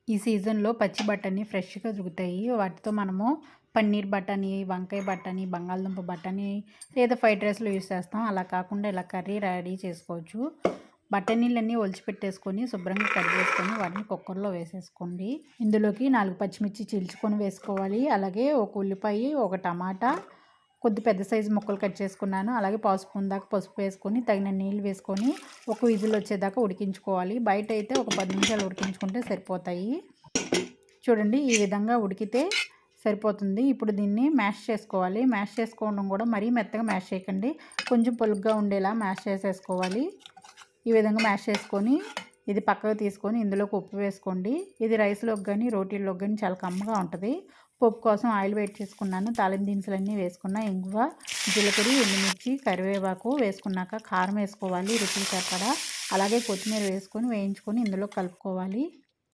ఈ సీజన్‌లో పచ్చి బఠానీ ఫ్రెష్‌గా దొరుకుతాయి. వాటితో మనము పన్నీర్ బఠానీ, వంకాయ బఠానీ, బంగాళదుంప బఠానీ లేదా ఫ్రైడ్ రైస్‌లో యూజ్ చేస్తాం. అలా కాకుండా ఇలా కర్రీ రెడీ చేసుకోవచ్చు. బఠానీలన్నీ ఒలిచిపెట్టేసుకొని శుభ్రంగా కడిగేసుకొని వాటిని కుక్కర్‌లో వేసేసుకోండి. ఇందులోకి 4 పచ్చిమిర్చి చీల్చుకొని వేసుకోవాలి. అలాగే ఒక ఉల్లిపాయ, ఒక టమాటా, కొద్ది పెద్ద సైజు ముక్కలు కట్ చేసుకున్నాను. అలాగే పావు స్పూన్ దాకా పసుపు వేసుకొని తగిన నీళ్ళు వేసుకొని ఒక విజిల్ వచ్చేదాకా ఉడికించుకోవాలి. బయట అయితే ఒక 10 నిమిషాలు ఉడికించుకుంటే సరిపోతాయి. చూడండి ఈ విధంగా ఉడికితే సరిపోతుంది. ఇప్పుడు దీన్ని మ్యాష్ చేసుకోవాలి. మ్యాష్ చేసుకోవడం కూడా మరీ మెత్తగా మ్యాష్ చేయకండి. కొంచెం పొలుగ్గా ఉండేలా మ్యాష్ చేసేసుకోవాలి. ఈ విధంగా మ్యాష్ చేసుకొని ఇది పక్కకు తీసుకొని ఇందులోకి ఉప్పు వేసుకోండి. ఇది రైస్లోకి కానీ రోటీల్లోకి కానీ చాలా కమ్మగా ఉంటుంది. పప్పు కోసం ఆయిల్ వేడి చేసుకున్నాను. తాలింపు దినుసులన్నీ వేసుకున్న ఇంగువ, జీలకర్ర, ఎండుమిర్చి, కరివేపాకు వేసుకున్నాక కారం వేసుకోవాలి రుచికి సరిపడా. అలాగే కొత్తిమీర వేసుకొని వేయించుకొని ఇందులో కలుపుకోవాలి.